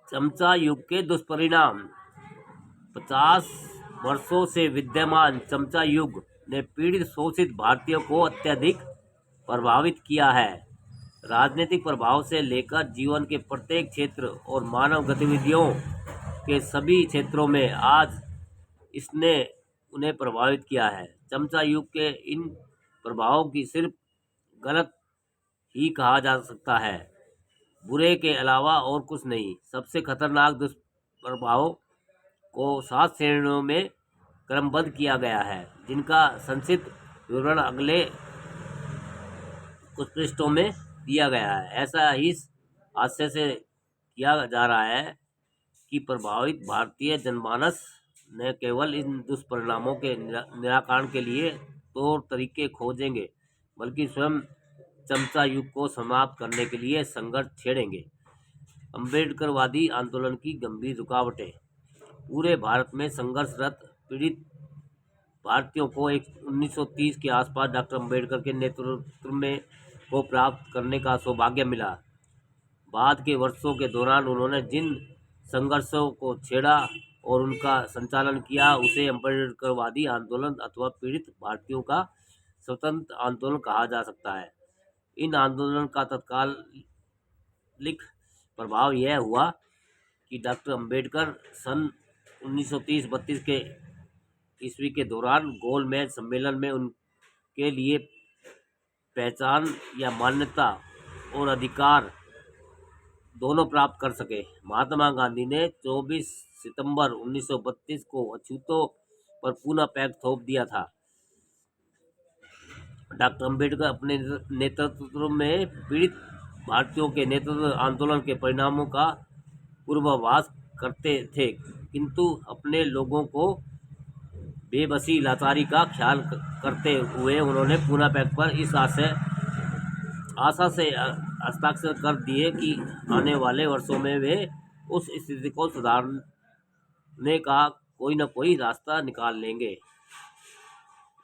चमचा युग के दुष्परिणाम। 50 वर्षों से विद्यमान चमचा युग ने पीड़ित शोषित भारतीयों को अत्यधिक प्रभावित किया है। राजनीतिक प्रभाव से लेकर जीवन के प्रत्येक क्षेत्र और मानव गतिविधियों के सभी क्षेत्रों में आज इसने उन्हें प्रभावित किया है। चमचा युग के इन प्रभावों की सिर्फ गलत ही कहा जा सकता है, बुरे के अलावा और कुछ नहीं। सबसे खतरनाक दुष्प्रभावों को 7 श्रेणियों में क्रमबद्ध किया गया है, जिनका संक्षिप्त विवरण अगले कुछ पृष्ठों में दिया गया है। ऐसा ही हास्य से किया जा रहा है कि प्रभावित भारतीय जनमानस न केवल इन दुष्परिणामों के निराकरण के लिए तौर तरीके खोजेंगे, बल्कि स्वयं चमचा युग को समाप्त करने के लिए संघर्ष छेड़ेंगे। अम्बेडकरवादी आंदोलन की गंभीर रुकावटें। पूरे भारत में संघर्षरत पीड़ित भारतीयों को 1930 के आसपास डॉक्टर अम्बेडकर के नेतृत्व में को प्राप्त करने का सौभाग्य मिला। बाद के वर्षों के दौरान उन्होंने जिन संघर्षों को छेड़ा और उनका संचालन किया, उसे अम्बेडकरवादी आंदोलन अथवा पीड़ित भारतीयों का स्वतंत्र आंदोलन कहा जा सकता है। इन आंदोलन का तत्कालिक प्रभाव यह हुआ कि डॉक्टर अम्बेडकर सन 1930-32 के ईस्वी के दौरान गोलमेज सम्मेलन में उनके लिए पहचान या मान्यता और अधिकार दोनों प्राप्त कर सके। महात्मा गांधी ने 24 सितंबर 1932 को अछूतों पर पुनः पैर थोप दिया था। डॉक्टर अम्बेडकर अपने नेतृत्व में पीड़ित भारतीयों के नेतृत्व आंदोलन के परिणामों का पूर्वाभास करते थे, किंतु अपने लोगों को बेबसी लाचारी का ख्याल करते हुए उन्होंने पुनः पैक पर इस आशा से हस्ताक्षर कर दिए कि आने वाले वर्षों में वे उस स्थिति को सुधारने का कोई न कोई रास्ता निकाल लेंगे।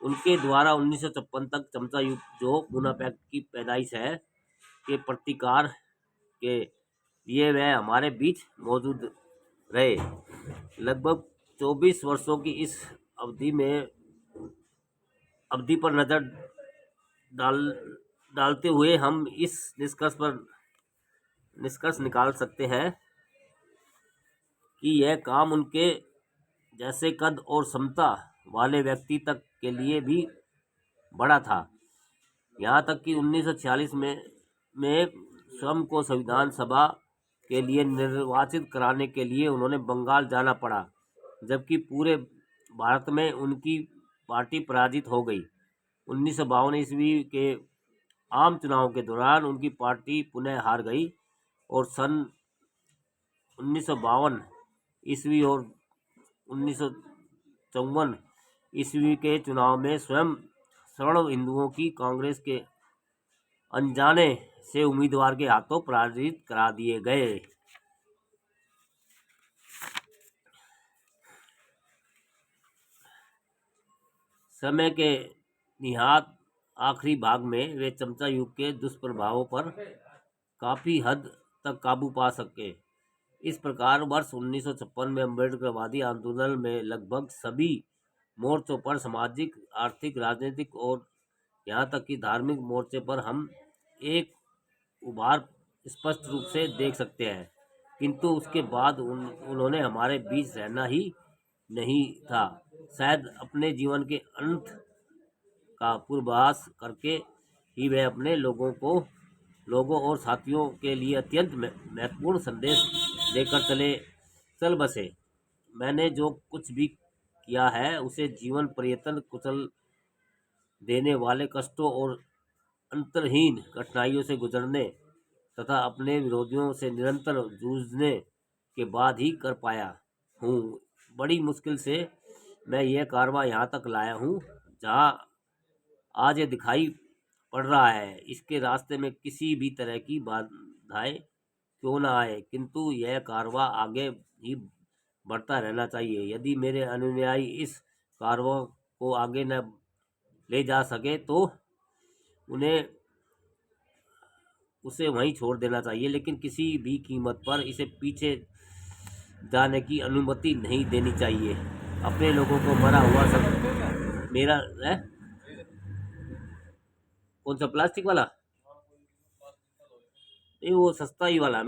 उनके द्वारा 1956 तक चमचा युग, जो पुनः पैक की पैदाइश है, के प्रतिकार के लिए वह हमारे बीच मौजूद रहे। लगभग 24 वर्षों की इस अवधि पर नजर डालते हुए हम इस निष्कर्ष निकाल सकते हैं कि यह काम उनके जैसे कद और क्षमता वाले व्यक्ति तक के लिए भी बड़ा था। यहाँ तक कि 1946 में स्वयं को संविधान सभा के लिए निर्वाचित कराने के लिए उन्होंने बंगाल जाना पड़ा, जबकि पूरे भारत में उनकी पार्टी पराजित हो गई। 1952 ईस्वी के आम चुनाव के दौरान उनकी पार्टी पुनः हार गई और सन 1952 ईस्वी और 1954 ईस्वी के चुनाव में स्वयं सवर्ण हिंदुओं की कांग्रेस के अनजाने से उम्मीदवार के हाथों पराजित करा दिए गए। समय के निहात आखिरी भाग में वे चमचा युग के दुष्प्रभावों पर काफ़ी हद तक काबू पा सके। इस प्रकार वर्ष 1956 में अम्बेडकरवादी आंदोलन में लगभग सभी मोर्चों पर, सामाजिक, आर्थिक, राजनीतिक और यहाँ तक कि धार्मिक मोर्चे पर हम एक उभार स्पष्ट रूप से देख सकते हैं, किंतु उसके बाद उन्होंने हमारे बीच रहना ही नहीं था। शायद अपने जीवन के अंत का पूर्वाभास करके ही वे अपने लोगों और साथियों के लिए अत्यंत महत्वपूर्ण संदेश देकर चल बसे। मैंने जो कुछ भी किया है उसे जीवन पर्यंत कुचल देने वाले कष्टों और अंतरहीन कठिनाइयों से गुजरने तथा अपने विरोधियों से निरंतर जूझने के बाद ही कर पाया हूँ। बड़ी मुश्किल से मैं यह कारवां यहाँ तक लाया हूँ जहाँ आज ये दिखाई पड़ रहा है। इसके रास्ते में किसी भी तरह की बाधाएं क्यों न आए, किंतु यह कारवां आगे ही बढ़ता रहना चाहिए। यदि मेरे अनुयायी इस कारवां को आगे न ले जा सके तो उन्हें उसे वहीं छोड़ देना चाहिए, लेकिन किसी भी कीमत पर इसे पीछे जाने की अनुमति नहीं देनी चाहिए। अपने लोगों को मरा हुआ सब मेरा है। कौन सा प्लास्टिक वाला? नहीं, वो सस्ता ही वाला है।